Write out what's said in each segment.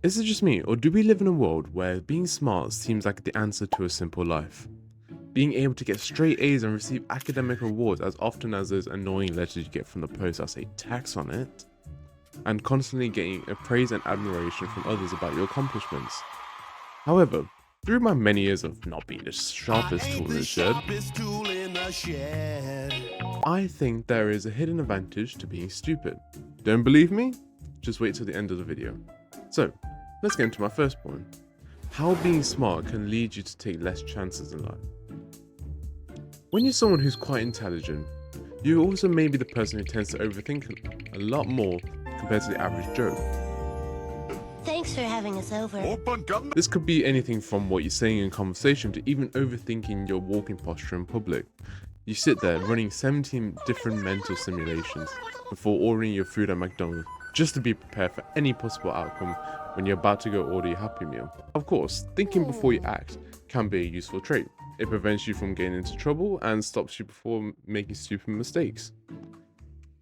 Is it just me, or do we live in a world where being smart seems like the answer to a simple life? Being able to get straight A's and receive academic rewards as often as those annoying letters you get from the post that say tax on it, and constantly getting praise and admiration from others about your accomplishments. However, through my many years of not being the sharpest tool in the shed, I think there is a hidden advantage to being stupid. Don't believe me? Just wait till the end of the video. So, let's get into my first point. How being smart can lead you to take less chances in life. When you're someone who's quite intelligent, you also may be the person who tends to overthink a lot more compared to the average Joe. Thanks for having us over. This could be anything from what you're saying in conversation to even overthinking your walking posture in public. You sit there running 17 different mental simulations before ordering your food at McDonald's, just to be prepared for any possible outcome when you're about to go order your Happy Meal. Of course, thinking before you act can be a useful trait. It prevents you from getting into trouble and stops you before making stupid mistakes.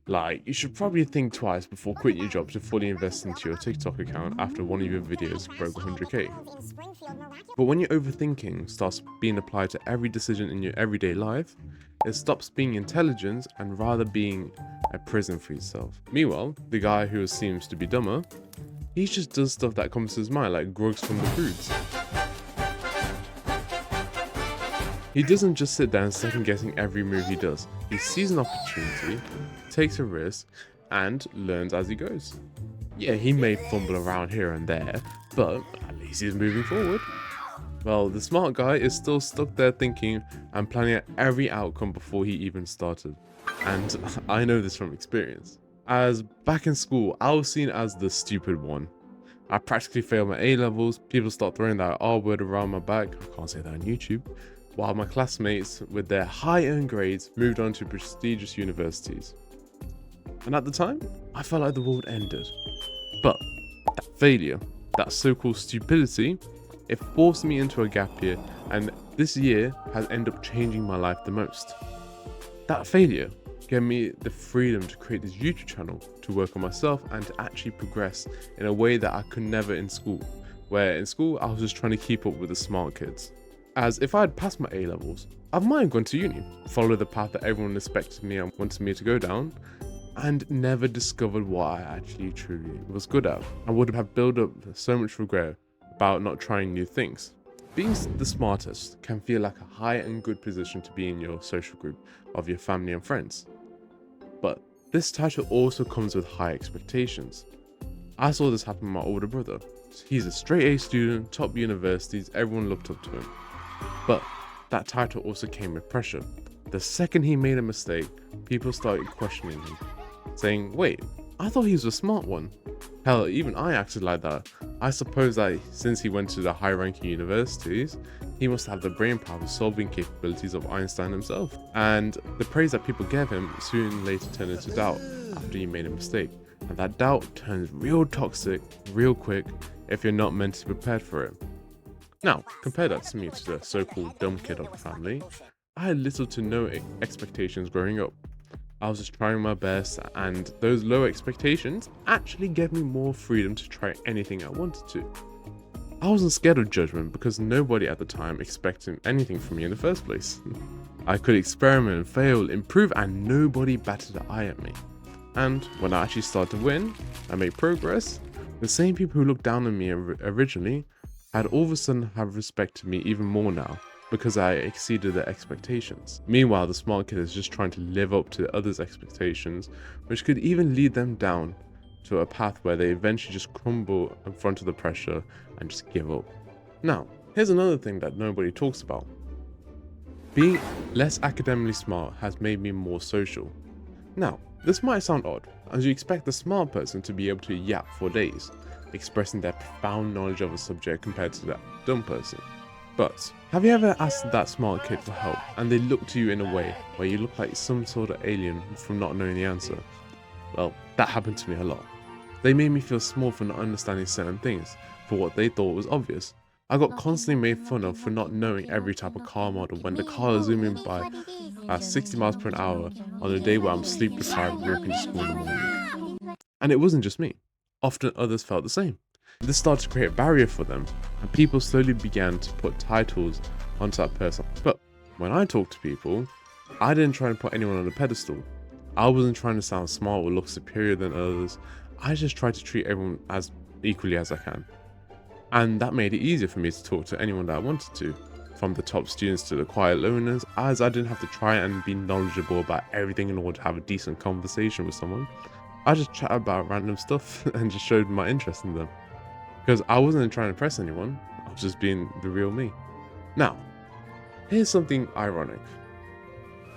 Like, you should probably think twice before quitting your job to fully invest into your TikTok account after one of your videos broke 100k. But when your overthinking starts being applied to every decision in your everyday life, it stops being intelligence and rather being a prison for yourself. Meanwhile, the guy who seems to be dumber, he just does stuff that comes to his mind, like Grugs from the Fruits. He doesn't just sit there and second guessing every move he does. He sees an opportunity, takes a risk, and learns as he goes. Yeah, he may fumble around here and there, but at least he's moving forward. Well, the smart guy is still stuck there thinking and planning out every outcome before he even started. And I know this from experience. As back in school, I was seen as the stupid one. I practically failed my A-levels, people start throwing that R word around my back, I can't say that on YouTube, while my classmates with their high earned grades moved on to prestigious universities. And at the time, I felt like the world ended. But that failure, that so-called stupidity, it forced me into a gap year, and this year has ended up changing my life the most. That failure gave me the freedom to create this YouTube channel, to work on myself and to actually progress in a way that I could never in school, where in school I was just trying to keep up with the smart kids. As if I had passed my A-levels, I might have gone to uni, followed the path that everyone expected me and wanted me to go down, and never discovered what I actually truly was good at. I would have built up so much regret about not trying new things. Being the smartest can feel like a high and good position to be in your social group of your family and friends. But this title also comes with high expectations. I saw this happen with my older brother. He's a straight A student, top universities, everyone looked up to him. But that title also came with pressure. The second he made a mistake, people started questioning him, saying, wait, I thought he was a smart one. Hell, even I acted like that. I suppose that since he went to the high-ranking universities, he must have the brainpower solving capabilities of Einstein himself. And the praise that people gave him soon later turned into doubt after he made a mistake. And that doubt turns real toxic, real quick, if you're not mentally prepared for it. Now, compare that to me, to the so-called dumb kid of the family. I had little to no expectations growing up. I was just trying my best, and those low expectations actually gave me more freedom to try anything I wanted to. I wasn't scared of judgment because nobody at the time expected anything from me in the first place. I could experiment, fail, improve, and nobody batted an eye at me. And when I actually started to win and make progress, the same people who looked down on me originally had all of a sudden have respected me even more now, because I exceeded their expectations. Meanwhile, the smart kid is just trying to live up to others' expectations, which could even lead them down to a path where they eventually just crumble in front of the pressure and just give up. Now, here's another thing that nobody talks about. Being less academically smart has made me more social. Now, this might sound odd, as you expect the smart person to be able to yap for days, expressing their profound knowledge of a subject compared to that dumb person. But have you ever asked that smart kid for help and they look to you in a way where you look like some sort of alien from not knowing the answer? Well, that happened to me a lot. They made me feel small for not understanding certain things, for what they thought was obvious. I got constantly made fun of for not knowing every type of car model when the car is zooming by at 60 miles per hour on a day where I'm sleep deprived walking to school in the morning. And it wasn't just me. Often others felt the same. This started to create a barrier for them, and people slowly began to put titles onto that person. But when I talk to people, I didn't try and put anyone on a pedestal. I wasn't trying to sound smart or look superior than others. I just tried to treat everyone as equally as I can. And that made it easier for me to talk to anyone that I wanted to, from the top students to the quiet loners, as I didn't have to try and be knowledgeable about everything in order to have a decent conversation with someone. I just chat about random stuff and just showed my interest in them. Because I wasn't trying to impress anyone, I was just being the real me. Now, here's something ironic.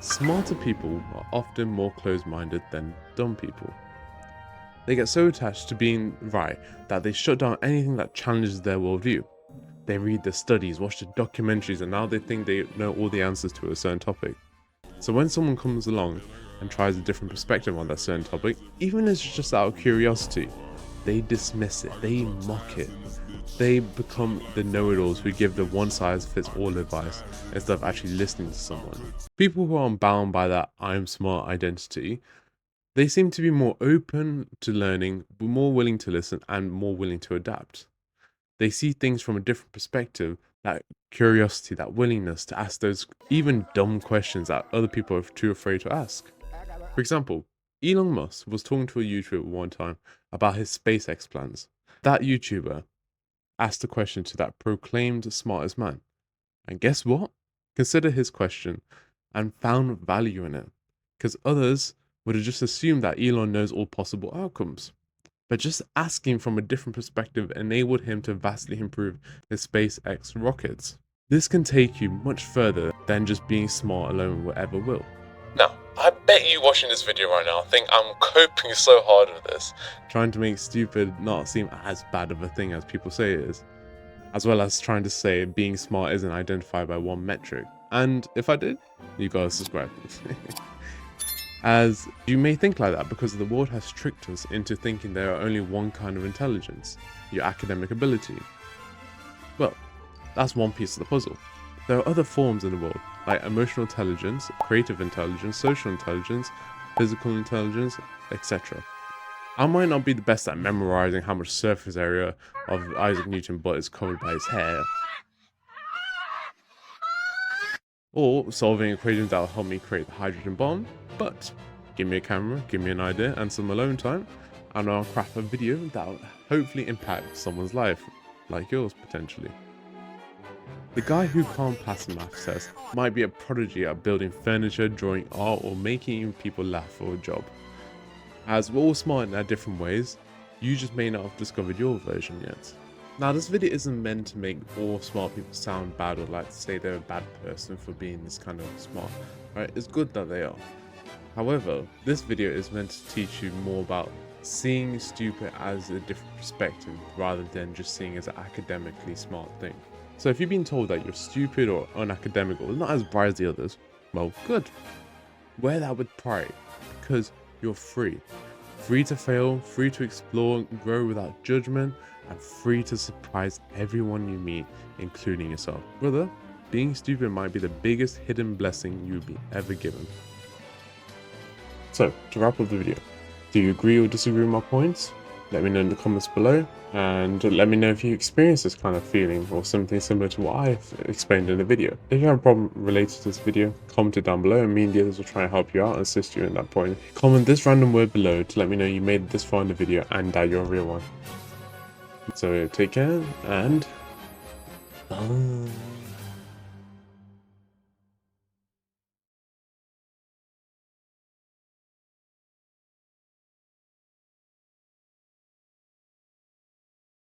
Smarter people are often more closed-minded than dumb people. They get so attached to being right that they shut down anything that challenges their worldview. They read the studies, watch the documentaries, and now they think they know all the answers to a certain topic. So when someone comes along and tries a different perspective on that certain topic, even if it's just out of curiosity, they dismiss it, they mock it. They become the know-it-alls who give the one-size-fits-all advice instead of actually listening to someone. People who are bound by that I'm smart identity, they seem to be more open to learning, more willing to listen, and more willing to adapt. They see things from a different perspective, that curiosity, that willingness to ask those even dumb questions that other people are too afraid to ask. For example, Elon Musk was talking to a YouTuber one time about his SpaceX plans. That YouTuber asked a question to that proclaimed smartest man. And guess what? Considered his question and found value in it. Because others would have just assumed that Elon knows all possible outcomes. But just asking from a different perspective enabled him to vastly improve his SpaceX rockets. This can take you much further than just being smart alone will ever will. Now, I bet you watching this video right now think I'm coping so hard with this, trying to make stupid not seem as bad of a thing as people say it is, as well as trying to say being smart isn't identified by one metric. And if I did, you gotta subscribe. As you may think like that because the world has tricked us into thinking there are only one kind of intelligence, your academic ability. Well, that's one piece of the puzzle. There are other forms in the world, like emotional intelligence, creative intelligence, social intelligence, physical intelligence, etc. I might not be the best at memorizing how much surface area of Isaac Newton's butt is covered by his hair, or solving equations that will help me create the hydrogen bomb, but give me a camera, give me an idea and some alone time, and I'll craft a video that will hopefully impact someone's life, like yours potentially. The guy who can't pass a maths test might be a prodigy at building furniture, drawing art, or making people laugh for a job. As we're all smart in our different ways, you just may not have discovered your version yet. Now, this video isn't meant to make all smart people sound bad or like to say they're a bad person for being this kind of smart, right? It's good that they are. However, this video is meant to teach you more about seeing stupid as a different perspective rather than just seeing it as an academically smart thing. So if you've been told that you're stupid or unacademic or not as bright as the others, well, good. Wear that with pride because you're free. Free to fail, free to explore, grow without judgment, and free to surprise everyone you meet, including yourself. Brother, being stupid might be the biggest hidden blessing you'll be ever given. So, to wrap up the video, do you agree or disagree with my points? Let me know in the comments below, and let me know if you experience this kind of feeling or something similar to what I've explained in the video. If you have a problem related to this video, comment it down below and me and the others will try and help you out and assist you in that point. Comment this random word below to let me know you made it this far in the video and that you're a real one. So take care and bye.